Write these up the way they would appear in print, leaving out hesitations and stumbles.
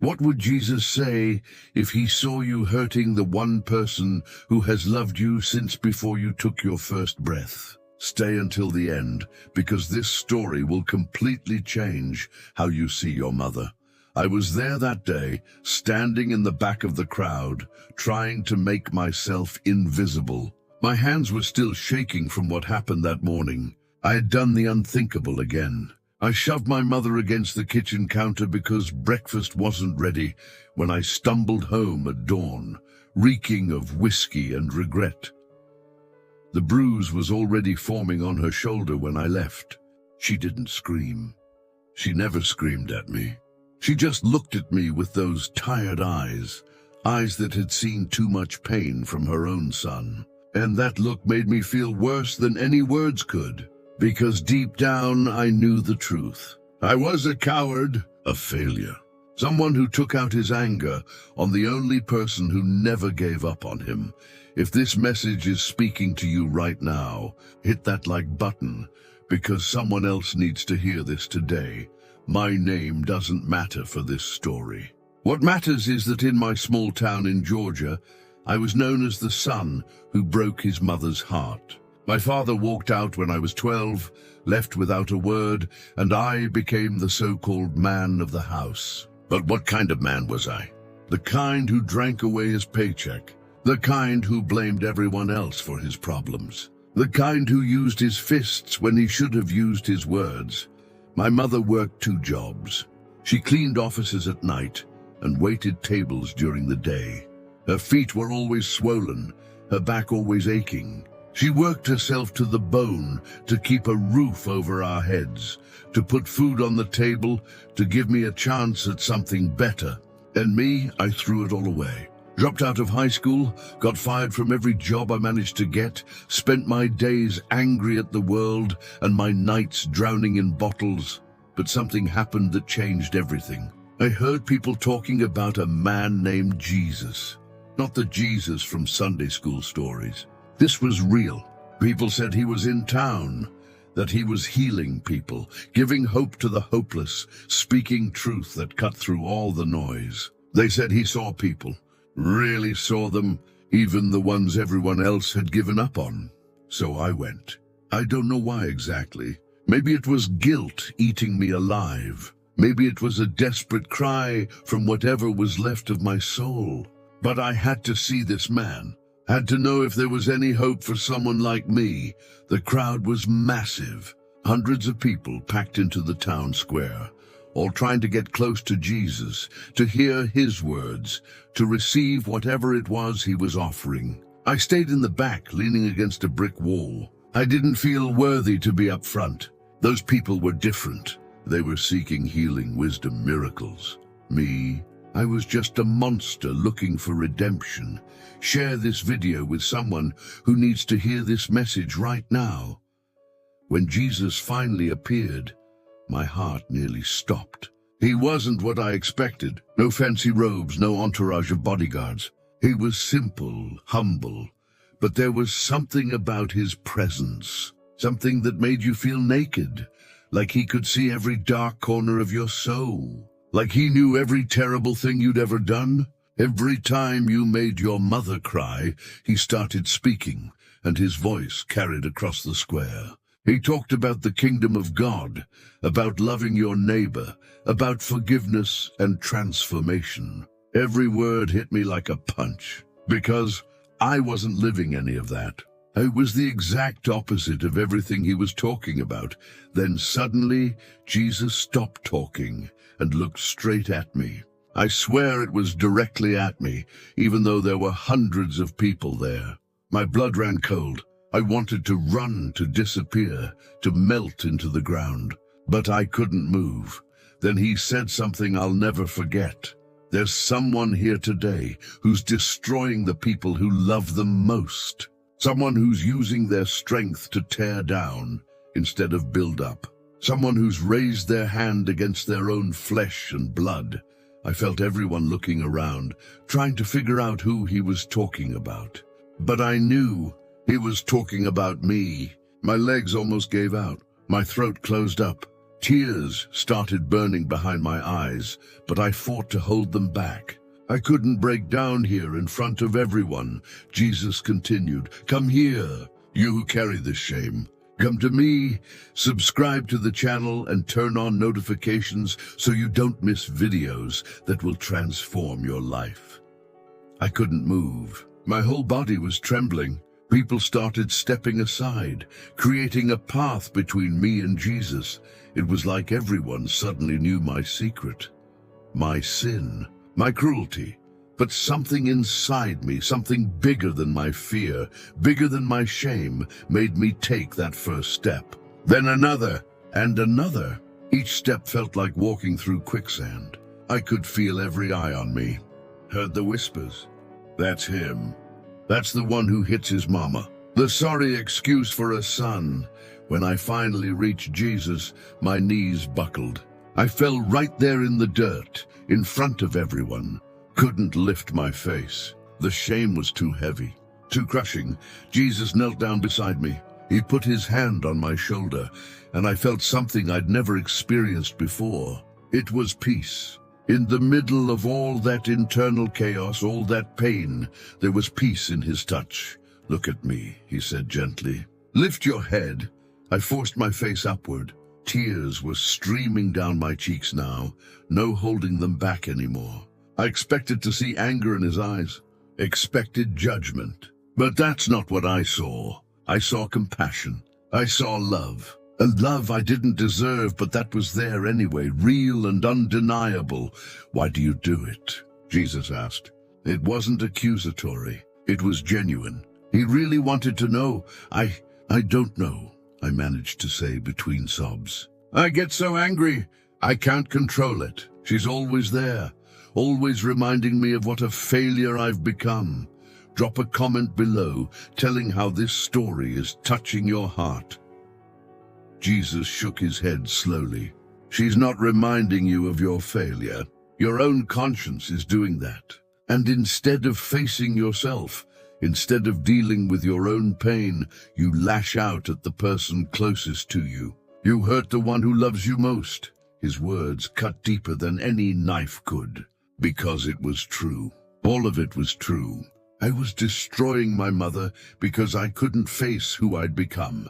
What would Jesus say if he saw you hurting the one person who has loved you since before you took your first breath? Stay until the end, because this story will completely change how you see your mother. I was there that day, standing in the back of the crowd, trying to make myself invisible. My hands were still shaking from what happened that morning. I had done the unthinkable again. I shoved my mother against the kitchen counter because breakfast wasn't ready when I stumbled home at dawn, reeking of whiskey and regret. The bruise was already forming on her shoulder when I left. She didn't scream. She never screamed at me. She just looked at me with those tired eyes that had seen too much pain from her own son. And that look made me feel worse than any words could, because deep down I knew the truth. I was a coward, a failure, someone who took out his anger on the only person who never gave up on him. If this message is speaking to you right now, hit that like button, because someone else needs to hear this today. My name doesn't matter for this story. What matters is that in my small town in Georgia, I was known as the son who broke his mother's heart. My father walked out when I was 12, left without a word, and I became the so-called man of the house. But what kind of man was I? The kind who drank away his paycheck, the kind who blamed everyone else for his problems, the kind who used his fists when he should have used his words. My mother worked 2 jobs. She cleaned offices at night and waited tables during the day. Her feet were always swollen, her back always aching. She worked herself to the bone to keep a roof over our heads, to put food on the table, to give me a chance at something better. And me, I threw it all away. Dropped out of high school, got fired from every job I managed to get, spent my days angry at the world and my nights drowning in bottles. But something happened that changed everything. I heard people talking about a man named Jesus. Not the Jesus from Sunday school stories. This was real. People said he was in town, that he was healing people, giving hope to the hopeless, speaking truth that cut through all the noise. They said he saw people. Really saw them, even the ones everyone else had given up on. So I went. I don't know why exactly. Maybe it was guilt eating me alive. Maybe it was a desperate cry from whatever was left of my soul. But I had to see this man. Had to know if there was any hope for someone like me. The crowd was massive. Hundreds of people packed into the town square, all trying to get close to Jesus, to hear his words, to receive whatever it was he was offering. I stayed in the back, leaning against a brick wall. I didn't feel worthy to be up front. Those people were different. They were seeking healing, wisdom, miracles. Me, I was just a monster looking for redemption. Share this video with someone who needs to hear this message right now. When Jesus finally appeared, my heart nearly stopped. He wasn't what I expected. No fancy robes, no entourage of bodyguards. He was simple, humble, but there was something about his presence, something that made you feel naked, like he could see every dark corner of your soul, like he knew every terrible thing you'd ever done. Every time you made your mother cry, he started speaking, and his voice carried across the square. He talked about the kingdom of God, about loving your neighbor, about forgiveness and transformation. Every word hit me like a punch, because I wasn't living any of that. I was the exact opposite of everything he was talking about. Then suddenly, Jesus stopped talking and looked straight at me. I swear it was directly at me, even though there were hundreds of people there. My blood ran cold. I wanted to run, to disappear, to melt into the ground. But I couldn't move. Then he said something I'll never forget. There's someone here today who's destroying the people who love them most. Someone who's using their strength to tear down instead of build up. Someone who's raised their hand against their own flesh and blood. I felt everyone looking around, trying to figure out who he was talking about. But I knew he was talking about me. My legs almost gave out. My throat closed up. Tears started burning behind my eyes, but I fought to hold them back. I couldn't break down here in front of everyone. Jesus continued, "Come here, you who carry this shame. Come to me, subscribe to the channel and turn on notifications so you don't miss videos that will transform your life." I couldn't move. My whole body was trembling. People started stepping aside, creating a path between me and Jesus. It was like everyone suddenly knew my secret, my sin, my cruelty. But something inside me, something bigger than my fear, bigger than my shame, made me take that first step. Then another, and another. Each step felt like walking through quicksand. I could feel every eye on me. Heard the whispers. "That's him. That's the one who hits his mama." The sorry excuse for a son. When I finally reached Jesus, my knees buckled. I fell right there in the dirt, in front of everyone. Couldn't lift my face. The shame was too heavy, too crushing. Jesus knelt down beside me. He put his hand on my shoulder, and I felt something I'd never experienced before. It was peace. In the middle of all that internal chaos, all that pain, there was peace in his touch. "Look at me," he said gently. "Lift your head." I forced my face upward. Tears were streaming down my cheeks now, no holding them back anymore. I expected to see anger in his eyes, expected judgment. But that's not what I saw. I saw compassion. I saw love. A love I didn't deserve, but that was there anyway, real and undeniable. "Why do you do it?" Jesus asked. It wasn't accusatory. It was genuine. He really wanted to know. I don't know, I managed to say between sobs. "I get so angry. I can't control it. She's always there, always reminding me of what a failure I've become." Drop a comment below telling how this story is touching your heart. Jesus shook his head slowly. "She's not reminding you of your failure. Your own conscience is doing that. And instead of facing yourself, instead of dealing with your own pain, you lash out at the person closest to you. You hurt the one who loves you most." His words cut deeper than any knife could, because it was true. All of it was true. I was destroying my mother because I couldn't face who I'd become.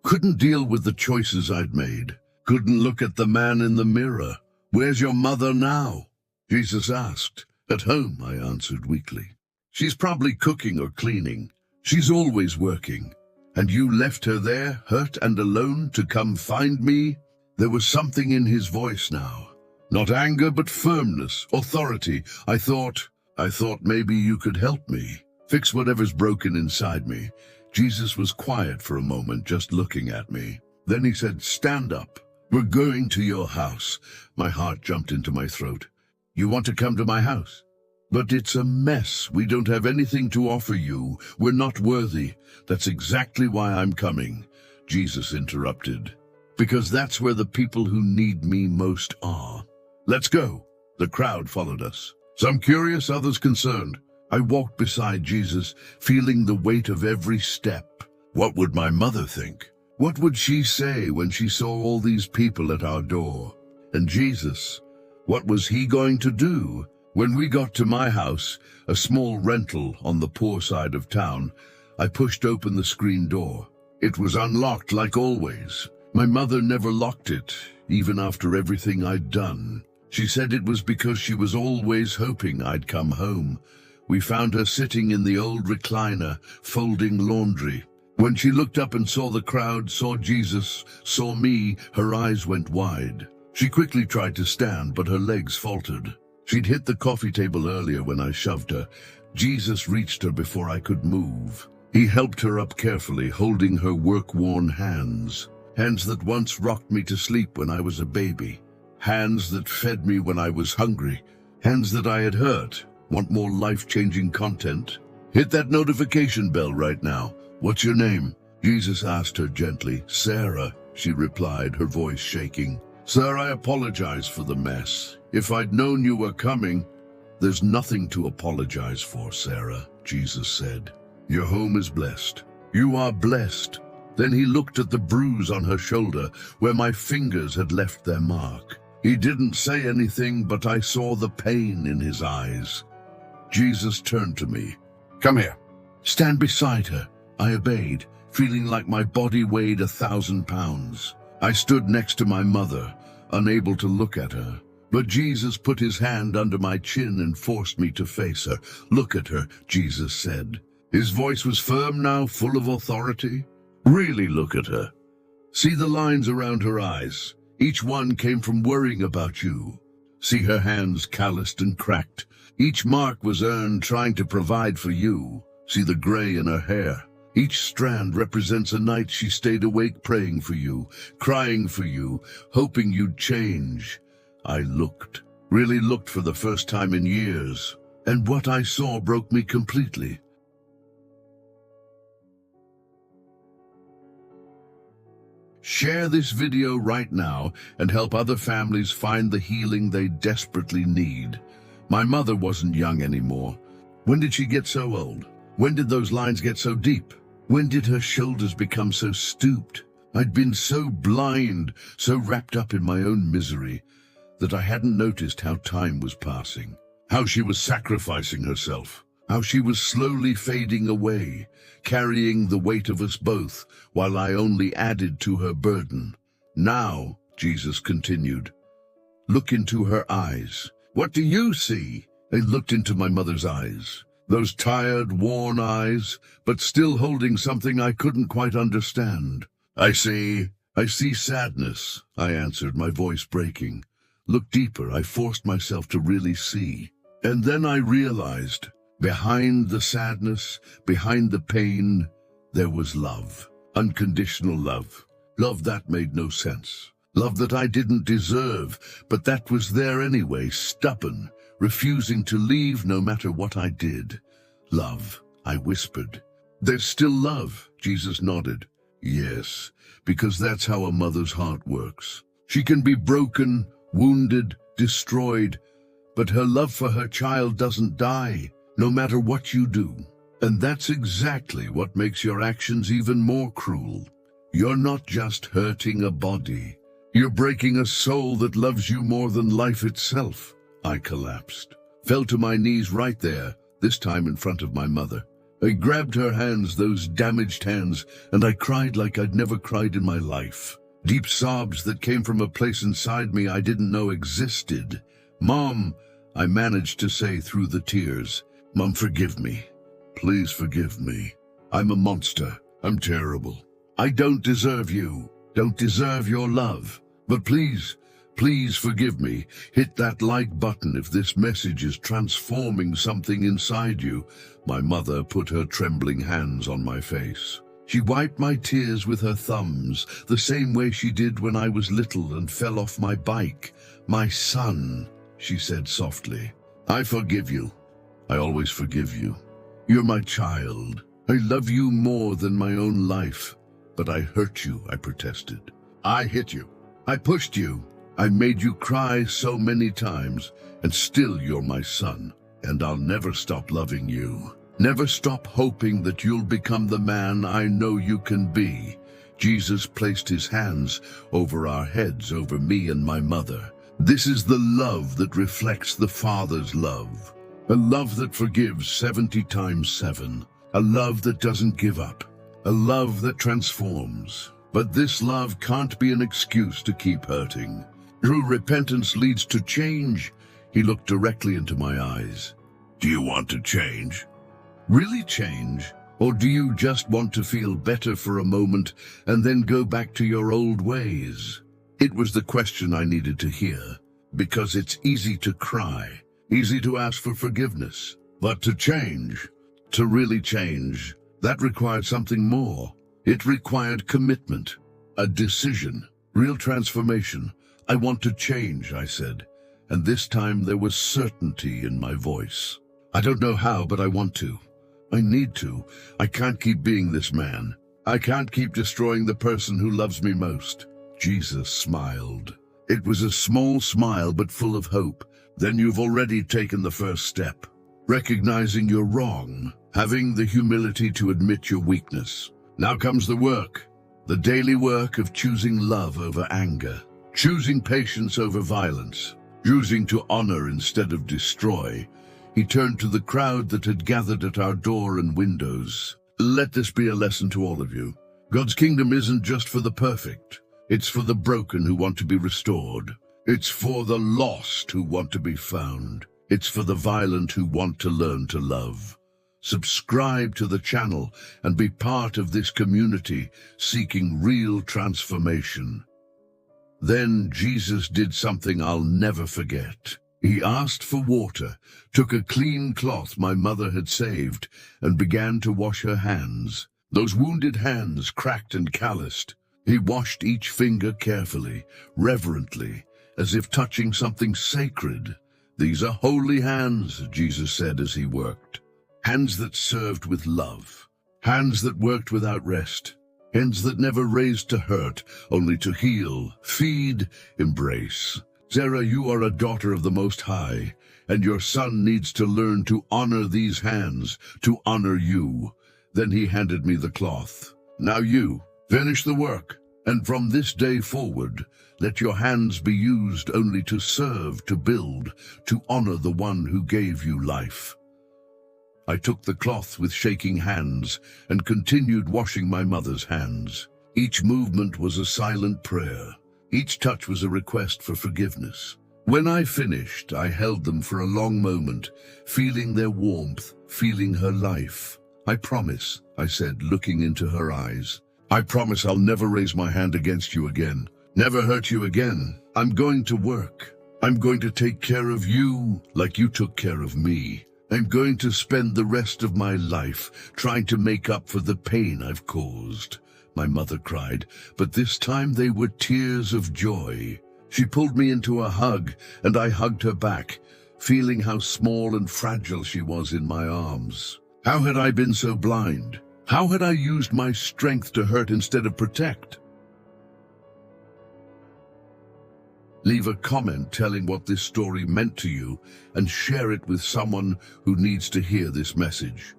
Couldn't deal with the choices I'd made. Couldn't look at the man in the mirror. "Where's your mother now?" Jesus asked. "At home," I answered weakly. "She's probably cooking or cleaning. She's always working. And you left her there, hurt and alone, to come find me?" There was something in his voice now. Not anger, but firmness, authority. I thought maybe you could help me, fix whatever's broken inside me. Jesus was quiet for a moment, just looking at me. Then he said, "Stand up. We're going to your house." My heart jumped into my throat. "You want to come to my house? But it's a mess. We don't have anything to offer you. We're not worthy." "That's exactly why I'm coming," Jesus interrupted. "Because that's where the people who need me most are." "Let's go." The crowd followed us. Some curious, others concerned. I walked beside Jesus, feeling the weight of every step. What would my mother think? What would she say when she saw all these people at our door? And Jesus, what was he going to do? When we got to my house, a small rental on the poor side of town, I pushed open the screen door. It was unlocked like always. My mother never locked it, even after everything I'd done. She said it was because she was always hoping I'd come home. We found her sitting in the old recliner, folding laundry. When she looked up and saw the crowd, saw Jesus, saw me, her eyes went wide. She quickly tried to stand, but her legs faltered. She'd hit the coffee table earlier when I shoved her. Jesus reached her before I could move. He helped her up carefully, holding her work-worn hands. Hands that once rocked me to sleep when I was a baby. Hands that fed me when I was hungry. Hands that I had hurt. Want more life-changing content? Hit that notification bell right now. "What's your name?" Jesus asked her gently. "Sarah," she replied, her voice shaking. "Sir, I apologize for the mess. If I'd known you were coming..." "There's nothing to apologize for, Sarah," Jesus said. "Your home is blessed. You are blessed. Then he looked at the bruise on her shoulder where my fingers had left their mark. He didn't say anything, but I saw the pain in his eyes. Jesus turned to me. Come here. Stand beside her. I obeyed, feeling like my body weighed 1,000 pounds. I stood next to my mother, unable to look at her. But Jesus put his hand under my chin and forced me to face her. Look at her, Jesus said. His voice was firm now, full of authority. Really look at her. See the lines around her eyes. Each one came from worrying about you. See her hands calloused and cracked. Each mark was earned trying to provide for you. See the gray in her hair. Each strand represents a night she stayed awake praying for you, crying for you, hoping you'd change. I looked, really looked for the first time in years, and what I saw broke me completely. Share this video right now and help other families find the healing they desperately need. My mother wasn't young anymore. When did she get so old? When did those lines get so deep? When did her shoulders become so stooped? I'd been so blind, so wrapped up in my own misery, that I hadn't noticed how time was passing, how she was sacrificing herself, how she was slowly fading away, carrying the weight of us both, while I only added to her burden. Now, Jesus continued, look into her eyes. What do you see? I looked into my mother's eyes, those tired, worn eyes, but still holding something I couldn't quite understand. I see sadness, I answered, my voice breaking. Look deeper, I forced myself to really see. And then I realized, behind the sadness, behind the pain, there was love. Unconditional love. Love that made no sense. Love that I didn't deserve, but that was there anyway, stubborn, refusing to leave no matter what I did. Love, I whispered. There's still love, Jesus nodded. Yes, because that's how a mother's heart works. She can be broken, wounded, destroyed, but her love for her child doesn't die, no matter what you do. And that's exactly what makes your actions even more cruel. You're not just hurting a body. You're breaking a soul that loves you more than life itself. I collapsed, fell to my knees right there, this time in front of my mother. I grabbed her hands, those damaged hands, and I cried like I'd never cried in my life. Deep sobs that came from a place inside me I didn't know existed. Mom, I managed to say through the tears. Mom, forgive me. Please forgive me. I'm a monster. I'm terrible. I don't deserve you. Don't deserve your love. But please forgive me. Hit that like button if this message is transforming something inside you. My mother put her trembling hands on my face. She wiped my tears with her thumbs, the same way she did when I was little and fell off my bike. My son, she said softly, I forgive you. I always forgive you. You're my child. I love you more than my own life. But I hurt you, I protested. I hit you. I pushed you. I made you cry so many times, and still you're my son. And I'll never stop loving you. Never stop hoping that you'll become the man I know you can be. Jesus placed his hands over our heads, over me and my mother. This is the love that reflects the Father's love. A love that forgives 70 times 7. A love that doesn't give up. A love that transforms. But this love can't be an excuse to keep hurting. True repentance leads to change. He looked directly into my eyes. Do you want to change? Really change? Or do you just want to feel better for a moment and then go back to your old ways? It was the question I needed to hear, because it's easy to cry, easy to ask for forgiveness. But to change, to really change, that required something more. It required commitment, a decision, real transformation. I want to change, I said, and this time there was certainty in my voice. I don't know how, but I want to. I need to. I can't keep being this man. I can't keep destroying the person who loves me most. Jesus smiled. It was a small smile, but full of hope. Then you've already taken the first step. Recognizing you're wrong. Having the humility to admit your weakness. Now comes the work. The daily work of choosing love over anger, choosing patience over violence, choosing to honor instead of destroy, he turned to the crowd that had gathered at our door and windows. Let this be a lesson to all of you. God's kingdom isn't just for the perfect. It's for the broken who want to be restored. It's for the lost who want to be found. It's for the violent who want to learn to love. Subscribe to the channel and be part of this community seeking real transformation. Then Jesus did something I'll never forget. He asked for water, took a clean cloth my mother had saved, and began to wash her hands. Those wounded hands, cracked and calloused. He washed each finger carefully, reverently, as if touching something sacred. These are holy hands, Jesus said as he worked. Hands that served with love. Hands that worked without rest. Hands that never raised to hurt, only to heal, feed, embrace. Sarah, you are a daughter of the Most High, and your son needs to learn to honor these hands, to honor you. Then he handed me the cloth. Now you, finish the work, and from this day forward, let your hands be used only to serve, to build, to honor the one who gave you life. I took the cloth with shaking hands and continued washing my mother's hands. Each movement was a silent prayer. Each touch was a request for forgiveness. When I finished, I held them for a long moment, feeling their warmth, feeling her life. I promise, I said, looking into her eyes. I promise I'll never raise my hand against you again. Never hurt you again. I'm going to work. I'm going to take care of you like you took care of me. I'm going to spend the rest of my life trying to make up for the pain I've caused. My mother cried, but this time they were tears of joy. She pulled me into a hug, and I hugged her back, feeling how small and fragile she was in my arms. How had I been so blind? How had I used my strength to hurt instead of protect? Leave a comment telling what this story meant to you and share it with someone who needs to hear this message.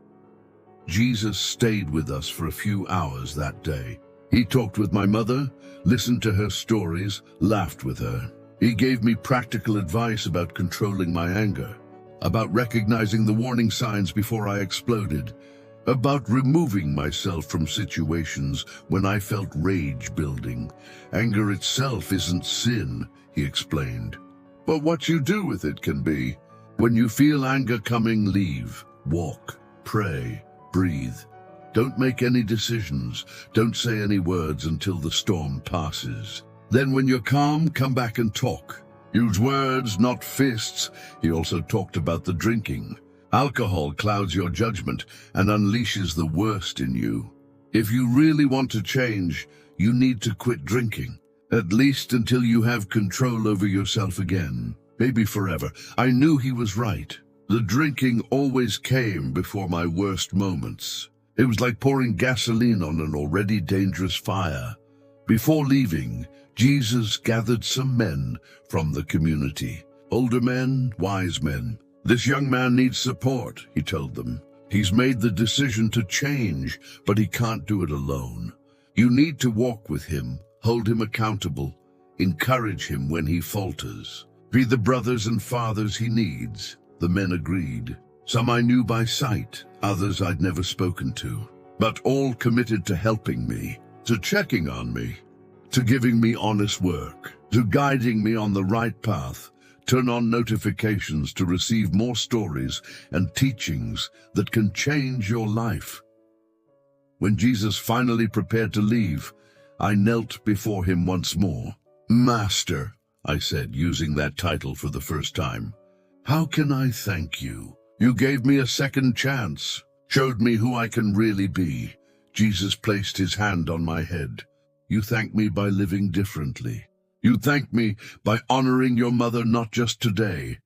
Jesus stayed with us for a few hours that day. He talked with my mother, listened to her stories, laughed with her. He gave me practical advice about controlling my anger, about recognizing the warning signs before I exploded, about removing myself from situations when I felt rage building. Anger itself isn't sin, he explained, but what you do with it can be. When you feel anger coming, leave, walk, pray, breathe. Don't make any decisions. Don't say any words until the storm passes. Then when you're calm, come back and talk. Use words, not fists. He also talked about the drinking. Alcohol clouds your judgment and unleashes the worst in you. If you really want to change, you need to quit drinking, at least until you have control over yourself again, maybe forever. I knew he was right. The drinking always came before my worst moments. It was like pouring gasoline on an already dangerous fire. Before leaving, Jesus gathered some men from the community. Older men, wise men. This young man needs support, he told them. He's made the decision to change, but he can't do it alone. You need to walk with him, hold him accountable, encourage him when he falters. Be the brothers and fathers he needs. The men agreed. Some I knew by sight, others I'd never spoken to, but all committed to helping me, to checking on me, to giving me honest work, to guiding me on the right path. Turn on notifications to receive more stories and teachings that can change your life. When Jesus finally prepared to leave, I knelt before him once more. Master, I said, using that title for the first time. How can I thank you? You gave me a second chance, showed me who I can really be. Jesus placed his hand on my head. You thank me by living differently. You thank me by honoring your mother not just today,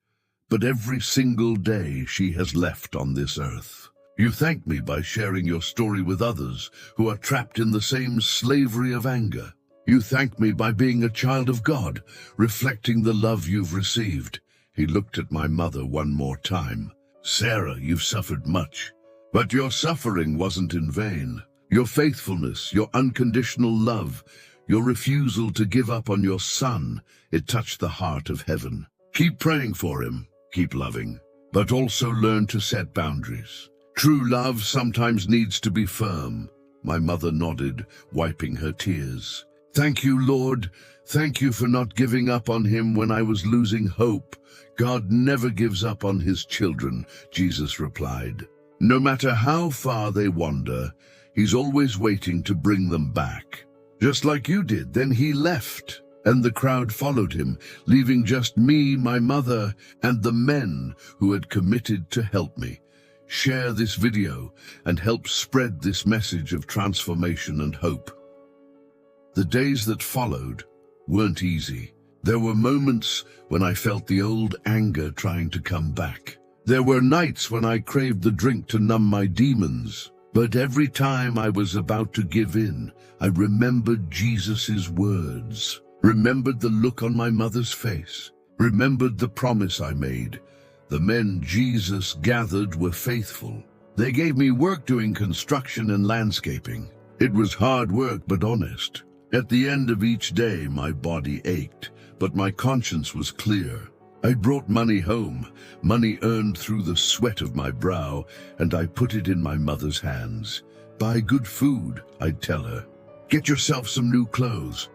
but every single day she has left on this earth. You thank me by sharing your story with others who are trapped in the same slavery of anger. You thank me by being a child of God, reflecting the love you've received. He looked at my mother one more time. Sarah, you've suffered much, but your suffering wasn't in vain. Your faithfulness, your unconditional love, your refusal to give up on your son, it touched the heart of heaven. Keep praying for him, keep loving, but also learn to set boundaries. True love sometimes needs to be firm. My mother nodded, wiping her tears. Thank you, Lord. Thank you for not giving up on him when I was losing hope. God never gives up on his children, Jesus replied. No matter how far they wander, he's always waiting to bring them back. Just like you did. Then he left, and the crowd followed him, leaving just me, my mother, and the men who had committed to help me. Share this video and help spread this message of transformation and hope. The days that followed weren't easy. There were moments when I felt the old anger trying to come back. There were nights when I craved the drink to numb my demons. But every time I was about to give in, I remembered Jesus' words, remembered the look on my mother's face, remembered the promise I made. The men Jesus gathered were faithful. They gave me work doing construction and landscaping. It was hard work, but honest. At the end of each day, my body ached, but my conscience was clear. I brought money home, money earned through the sweat of my brow, and I put it in my mother's hands. Buy good food, I'd tell her. Get yourself some new clothes.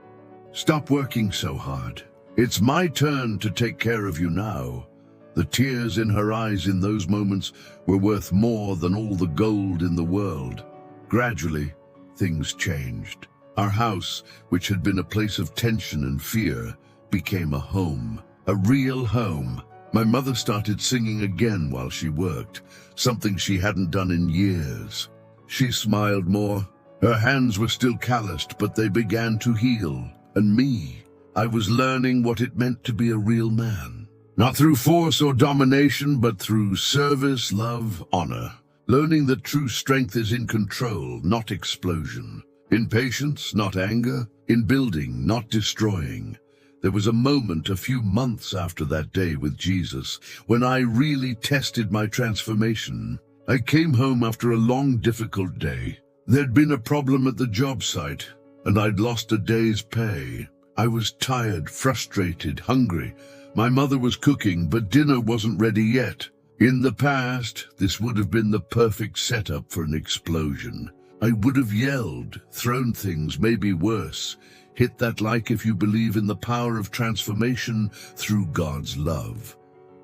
Stop working so hard. It's my turn to take care of you now. The tears in her eyes in those moments were worth more than all the gold in the world. Gradually, things changed. Our house, which had been a place of tension and fear, became a home, a real home. My mother started singing again while she worked, something she hadn't done in years. She smiled more. Her hands were still calloused, but they began to heal. And me, I was learning what it meant to be a real man. Not through force or domination, but through service, love, honor. Learning that true strength is in control, not explosion. In patience, not anger. In building, not destroying. There was a moment a few months after that day with Jesus when I really tested my transformation. I came home after a long, difficult day. There'd been a problem at the job site, and I'd lost a day's pay. I was tired, frustrated, hungry. My mother was cooking, but dinner wasn't ready yet. In the past, this would have been the perfect setup for an explosion. I would have yelled, thrown things, maybe worse. Hit that like if you believe in the power of transformation through God's love.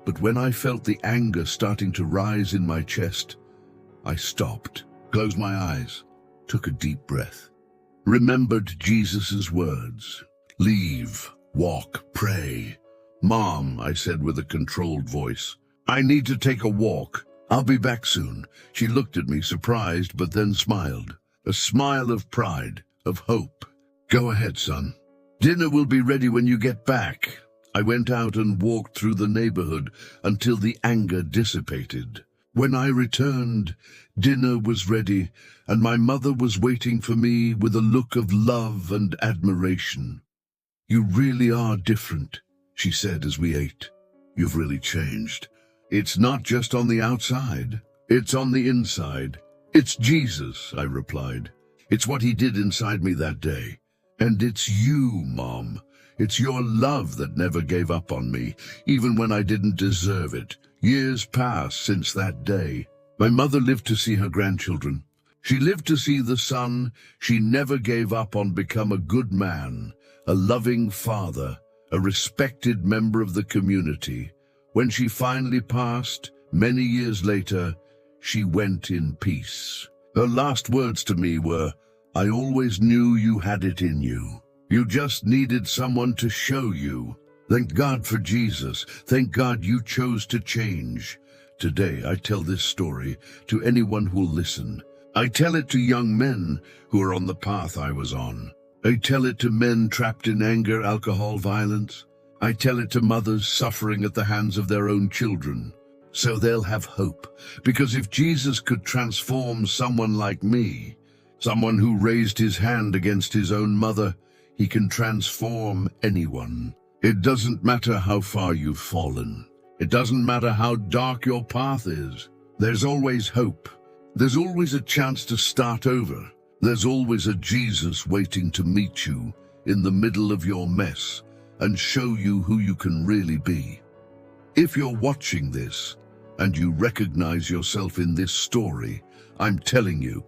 But when I felt the anger starting to rise in my chest, I stopped, closed my eyes, took a deep breath. Remembered Jesus' words. Leave, walk, pray. Mom, I said with a controlled voice, I need to take a walk. I'll be back soon. She looked at me, surprised, but then smiled. A smile of pride, of hope. Go ahead, son. Dinner will be ready when you get back. I went out and walked through the neighborhood until the anger dissipated. When I returned, dinner was ready, and my mother was waiting for me with a look of love and admiration. You really are different, she said as we ate. You've really changed. It's not just on the outside, it's on the inside. It's Jesus, I replied. It's what he did inside me that day. And it's you, Mom. It's your love that never gave up on me, even when I didn't deserve it. Years passed since that day. My mother lived to see her grandchildren. She lived to see the son she never gave up on become a good man, a loving father, a respected member of the community. When she finally passed, many years later, she went in peace. Her last words to me were, I always knew you had it in you. You just needed someone to show you. Thank God for Jesus. Thank God you chose to change. Today, I tell this story to anyone who'll listen. I tell it to young men who are on the path I was on. I tell it to men trapped in anger, alcohol, violence. I tell it to mothers suffering at the hands of their own children, so they'll have hope. Because if Jesus could transform someone like me, someone who raised his hand against his own mother, he can transform anyone. It doesn't matter how far you've fallen. It doesn't matter how dark your path is. There's always hope. There's always a chance to start over. There's always a Jesus waiting to meet you in the middle of your mess and show you who you can really be. If you're watching this and you recognize yourself in this story, I'm telling you,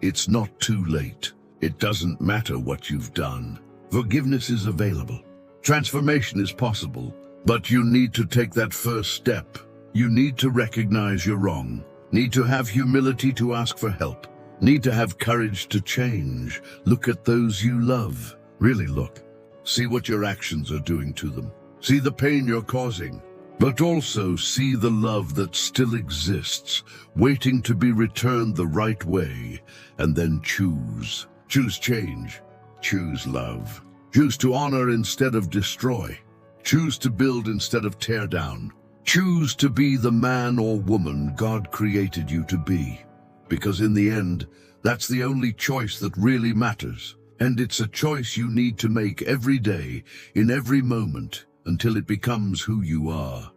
it's not too late. It doesn't matter what you've done. Forgiveness is available. Transformation is possible, but you need to take that first step. You need to recognize you're wrong, need to have humility to ask for help, need to have courage to change. Look at those you love. Really look. See what your actions are doing to them. See the pain you're causing, but also see the love that still exists, waiting to be returned the right way, and then choose. Choose change. Choose love. Choose to honor instead of destroy. Choose to build instead of tear down. Choose to be the man or woman God created you to be. Because in the end, that's the only choice that really matters. And it's a choice you need to make every day, in every moment, until it becomes who you are.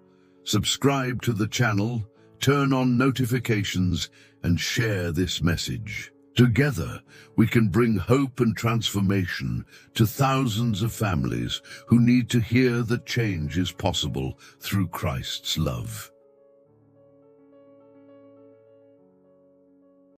Subscribe to the channel, turn on notifications, and share this message. Together, we can bring hope and transformation to thousands of families who need to hear that change is possible through Christ's love.